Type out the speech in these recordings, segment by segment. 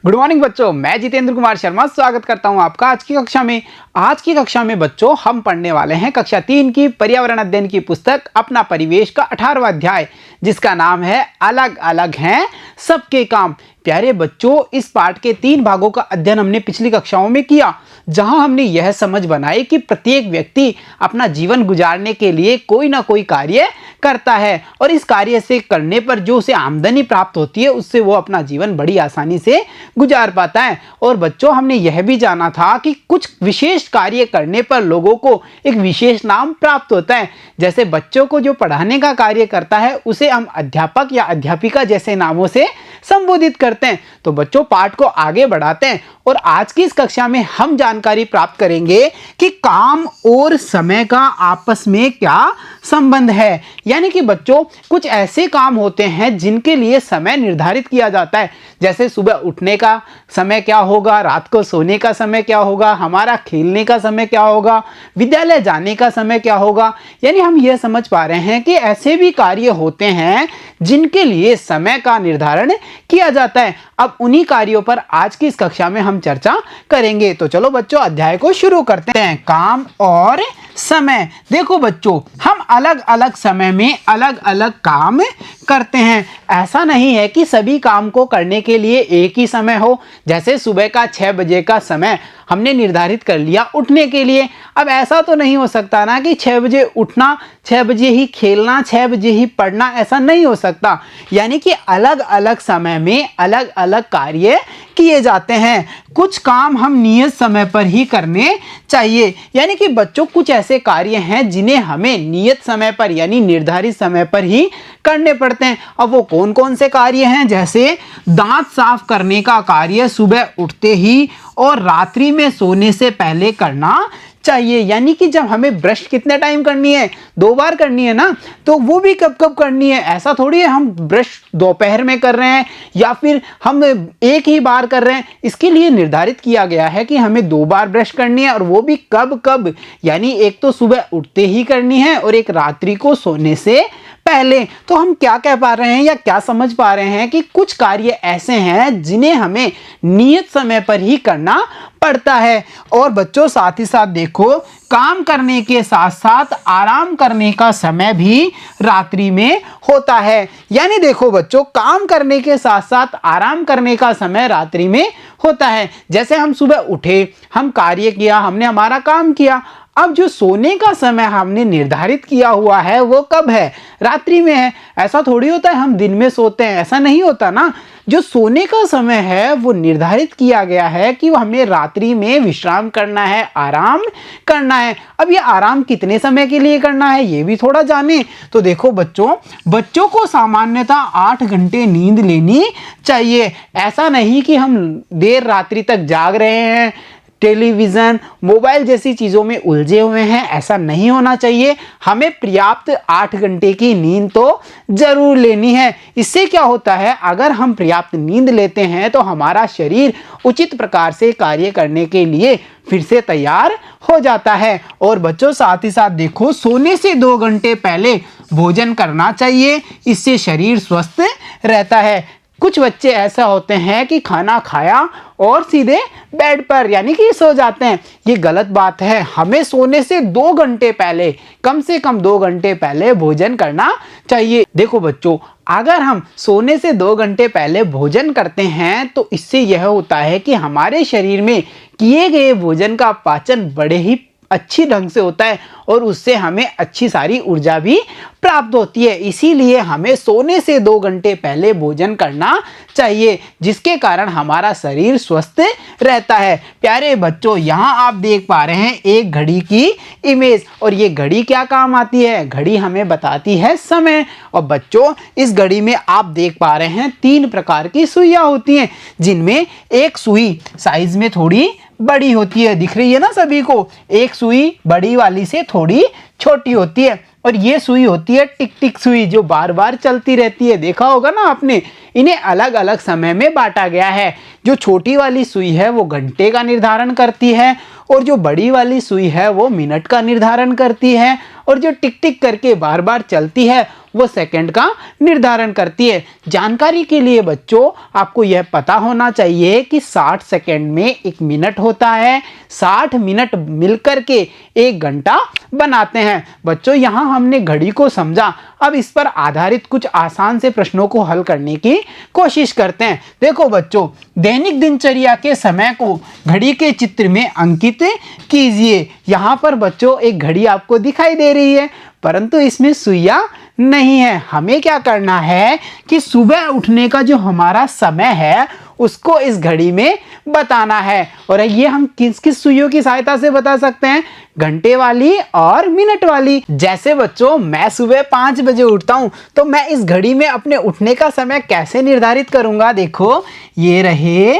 Good morning बच्चों, मैं जितेंद्र कुमार शर्मा स्वागत करता हूं आपका आज की कक्षा में बच्चों हम पढ़ने वाले हैं कक्षा 3 की पर्यावरण अध्ययन की पुस्तक अपना परिवेश का 18वां अध्याय, जिसका नाम है अलग अलग हैं सबके काम। प्यारे बच्चों, इस पाठ के 3 भागों का अध्ययन हमने पिछली कक्षाओं में किया, जहां हमने यह समझ बनाई कि प्रत्येक व्यक्ति अपना जीवन गुजारने के लिए कोई ना कोई कार्य करता है और इस कार्य से करने पर जो उसे आमदनी प्राप्त होती है उससे वो अपना जीवन बड़ी आसानी से गुजार पाता है। और बच्चों, हमने यह भी जाना था कि कुछ विशेष कार्य करने पर लोगों को एक विशेष नाम प्राप्त होता है। जैसे बच्चों को जो पढ़ाने का कार्य करता है उसे हम अध्यापक या अध्यापिका जैसे नामों से संबोधित करते हैं। तो बच्चों, पाठ को आगे बढ़ाते हैं और आज की इस कक्षा में हम जानकारी प्राप्त करेंगे कि काम और समय का आपस में क्या संबंध है। यानी कि बच्चों, कुछ ऐसे काम होते हैं जिनके लिए समय निर्धारित किया जाता है। जैसे सुबह उठने का समय क्या होगा, रात को सोने का समय क्या होगा, हमारा खेलने का समय क्या होगा, विद्यालय जाने का समय क्या होगा। यानी हम यह समझ पा रहे हैं कि ऐसे भी कार्य होते हैं जिनके लिए समय का निर्धारण किया जाता है। अब उन्हीं कार्यों पर आज की इस कक्षा में हम चर्चा करेंगे। तो चलो बच्चों, अध्याय को शुरू करते हैं। काम और समय। देखो बच्चों, हम अलग अलग समय में अलग अलग काम करते हैं। ऐसा नहीं है कि सभी काम को करने के लिए एक ही समय हो। जैसे सुबह का 6 बजे का समय हमने निर्धारित कर लिया उठने के लिए। अब ऐसा तो नहीं हो सकता ना कि 6 बजे उठना, 6 बजे ही खेलना, 6 बजे ही पढ़ना, ऐसा नहीं हो सकता। यानी कि अलग अलग समय में अलग अलग कार्य किए जाते हैं। कुछ काम हम नियत समय पर ही करने चाहिए। यानी कि बच्चों, कुछ ऐसे कार्य हैं जिन्हें हमें नियत समय पर यानी निर्धारित समय पर ही करने पड़ते हैं। अब वो कौन कौन से कार्य हैं? जैसे दांत साफ करने का कार्य सुबह उठते ही और रात्रि में सोने से पहले करना चाहिए। यानी कि जब हमें ब्रश कितने टाइम करनी है, 2 बार करनी है ना, तो वो भी कब कब करनी है। ऐसा थोड़ी है हम ब्रश दोपहर में कर रहे हैं या फिर हम एक ही बार कर रहे हैं। इसके लिए निर्धारित किया गया है कि हमें 2 बार ब्रश करनी है और वो भी कब कब। यानी एक तो सुबह उठते ही करनी है और एक रात्रि को सोने से पहले। तो हम क्या कह पा रहे हैं या क्या समझ पा रहे हैं कि कुछ कार्य ऐसे हैं जिन्हें हमें नियत समय पर ही करना पड़ता है। और बच्चों, साथ ही साथ देखो, काम करने के साथ साथ आराम करने का समय भी रात्रि में होता है। यानी देखो बच्चों, काम करने के साथ साथ आराम करने का समय रात्रि में होता है। जैसे हम सुबह उठे, हम कार्य किया, हमने हमारा काम किया। अब जो सोने का समय हमने निर्धारित किया हुआ है वो कब है? रात्रि में है। ऐसा थोड़ी होता है हम दिन में सोते हैं, ऐसा नहीं होता ना। जो सोने का समय है वो निर्धारित किया गया है कि वो हमें रात्रि में विश्राम करना है, आराम करना है। अब ये आराम कितने समय के लिए करना है ये भी थोड़ा जाने। तो देखो बच्चों को सामान्यतः 8 घंटे नींद लेनी चाहिए। ऐसा नहीं कि हम देर रात्रि तक जाग रहे हैं, टेलीविज़न, मोबाइल जैसी चीज़ों में उलझे हुए हैं, ऐसा नहीं होना चाहिए। हमें पर्याप्त 8 घंटे की नींद तो ज़रूर लेनी है। इससे क्या होता है, अगर हम पर्याप्त नींद लेते हैं तो हमारा शरीर उचित प्रकार से कार्य करने के लिए फिर से तैयार हो जाता है। और बच्चों, साथ ही साथ देखो, सोने से 2 घंटे पहले भोजन करना चाहिए। इससे शरीर स्वस्थ रहता है। कुछ बच्चे ऐसा होते हैं कि खाना खाया और सीधे बेड पर यानी कि सो जाते हैं। ये गलत बात है। हमें सोने से 2 घंटे पहले, कम से कम 2 घंटे पहले भोजन करना चाहिए। देखो बच्चों, अगर हम सोने से 2 घंटे पहले भोजन करते हैं तो इससे यह होता है कि हमारे शरीर में किए गए भोजन का पाचन बड़े ही अच्छी ढंग से होता है और उससे हमें अच्छी सारी ऊर्जा भी प्राप्त होती है। इसीलिए हमें सोने से 2 घंटे पहले भोजन करना चाहिए, जिसके कारण हमारा शरीर स्वस्थ रहता है। प्यारे बच्चों, यहाँ आप देख पा रहे हैं एक घड़ी की इमेज। और ये घड़ी क्या काम आती है? घड़ी हमें बताती है समय। और बच्चों, इस घड़ी में आप देख पा रहे हैं 3 प्रकार की सुइयां होती हैं, जिनमें एक सुई साइज में थोड़ी बड़ी होती है, दिख रही है ना सभी को। एक सुई बड़ी वाली से थोड़ी छोटी होती है और ये सुई होती है टिक टिक सुई, जो बार बार चलती रहती है। देखा होगा ना आपने। इन्हें अलग अलग समय में बांटा गया है। जो छोटी वाली सुई है वो घंटे का निर्धारण करती है और जो बड़ी वाली सुई है वो मिनट का निर्धारण करती है। और जो टिक टिक करके बार बार चलती है वो सेकंड का निर्धारण करती है। जानकारी के लिए बच्चों आपको यह पता होना चाहिए कि 60 सेकंड में 1 मिनट होता है, 60 मिनट मिलकर के 1 घंटा बनाते हैं। बच्चों यहाँ हमने घड़ी को समझा, अब इस पर आधारित कुछ आसान से प्रश्नों को हल करने की कोशिश करते हैं। देखो बच्चों, दैनिक दिनचर्या के समय को घड़ी के चित्र में अंकित कीजिए। यहाँ पर बच्चों एक घड़ी आपको दिखाई दे रही है, परंतु इसमें सुइयां नहीं है। हमें क्या करना है कि सुबह उठने का जो हमारा समय है उसको इस घड़ी में बताना है। और ये हम किस किस सुइयों की सहायता से बता सकते हैं? घंटे वाली और मिनट वाली। जैसे बच्चों मैं सुबह 5 बजे उठता हूं, तो मैं इस घड़ी में अपने उठने का समय कैसे निर्धारित करूंगा? देखो, ये रहे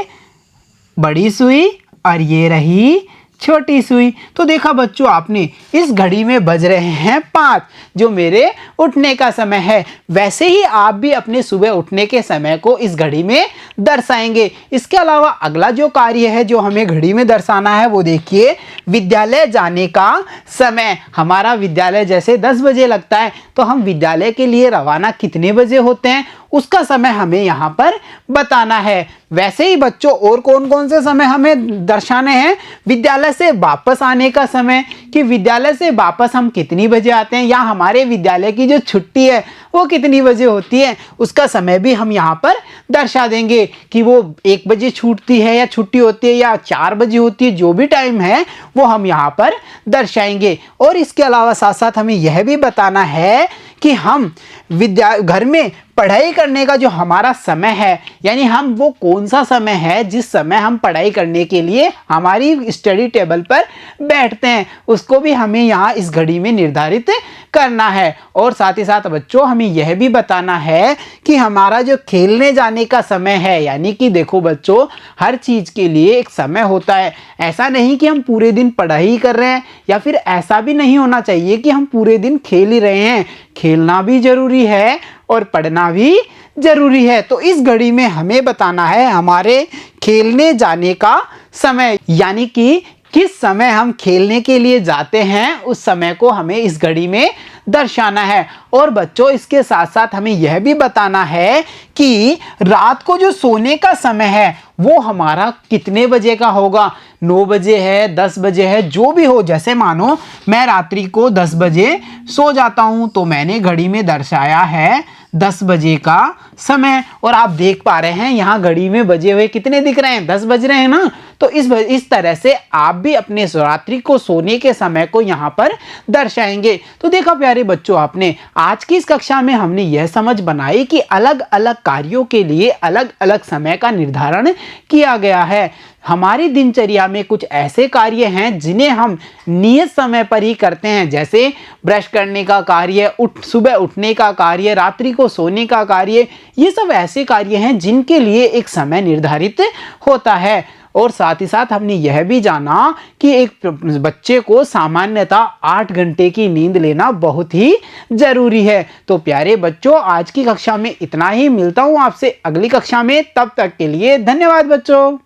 बड़ी सुई और ये रही छोटी सुई। तो देखा बच्चों आपने, इस घड़ी में बज रहे हैं 5, जो मेरे उठने का समय है। वैसे ही आप भी अपने सुबह उठने के समय को इस घड़ी में दर्शाएंगे। इसके अलावा अगला जो कार्य है जो हमें घड़ी में दर्शाना है वो देखिए, विद्यालय जाने का समय। हमारा विद्यालय जैसे 10 बजे लगता है, तो हम विद्यालय के लिए रवाना कितने बजे होते हैं उसका समय हमें यहाँ पर बताना है। वैसे ही बच्चों और कौन कौन से समय हमें दर्शाने हैं? विद्यालय से वापस आने का समय, कि विद्यालय से वापस हम कितनी बजे आते हैं, या हमारे विद्यालय की जो छुट्टी है वो कितनी बजे होती है उसका समय भी हम यहाँ पर दर्शा देंगे, कि वो 1 बजे छूटती है या छुट्टी होती है या 4 बजे होती है, जो भी टाइम है वो हम यहाँ पर दर्शाएंगे। और इसके अलावा साथ साथ हमें यह भी बताना है कि हम घर में पढ़ाई करने का जो हमारा समय है, यानी हम वो कौन सा समय है जिस समय हम पढ़ाई करने के लिए हमारी स्टडी टेबल पर बैठते हैं, उसको भी हमें यहाँ इस घड़ी में निर्धारित करना है। और साथ ही साथ बच्चों हमें यह भी बताना है कि हमारा जो खेलने जाने का समय है, यानी कि देखो बच्चों हर चीज़ के लिए एक समय होता है। ऐसा नहीं कि हम पूरे दिन पढ़ाई कर रहे हैं, या फिर ऐसा भी नहीं होना चाहिए कि हम पूरे दिन खेल ही रहे हैं। खेलना भी जरूरी है और पढ़ना भी जरूरी है। तो इस घड़ी में हमें बताना है हमारे खेलने जाने का समय, यानी कि किस समय हम खेलने के लिए जाते हैं उस समय को हमें इस घड़ी में दर्शाना है। और बच्चों इसके साथ साथ हमें यह भी बताना है कि रात को जो सोने का समय है वो हमारा कितने बजे का होगा। 9 बजे है, 10 बजे है, जो भी हो। जैसे मानो मैं रात्रि को 10 बजे सो जाता हूं, तो मैंने घड़ी में दर्शाया है 10 बजे का समय। और आप देख पा रहे हैं यहाँ घड़ी में बजे हुए कितने दिख रहे हैं? 10 बज रहे हैं ना। तो इस तरह से आप भी अपने रात्रि को सोने के समय को यहाँ पर दर्शाएंगे। तो देखा प्यारे बच्चों, आपने आज की इस कक्षा में हमने यह समझ बनाई कि अलग अलग कार्यों के लिए अलग अलग समय का निर्धारण किया गया है। हमारी दिनचर्या में कुछ ऐसे कार्य हैं जिन्हें हम नियत समय पर ही करते हैं, जैसे ब्रश करने का कार्य, सुबह उठने का कार्य, रात्रि को सोने का कार्य। ये सब ऐसे कार्य हैं जिनके लिए एक समय निर्धारित होता है। और साथ ही साथ हमने यह भी जाना कि एक बच्चे को सामान्यतः 8 घंटे की नींद लेना बहुत ही जरूरी है। तो प्यारे बच्चों आज की कक्षा में इतना ही। मिलता हूं आपसे अगली कक्षा में, तब तक के लिए धन्यवाद बच्चों।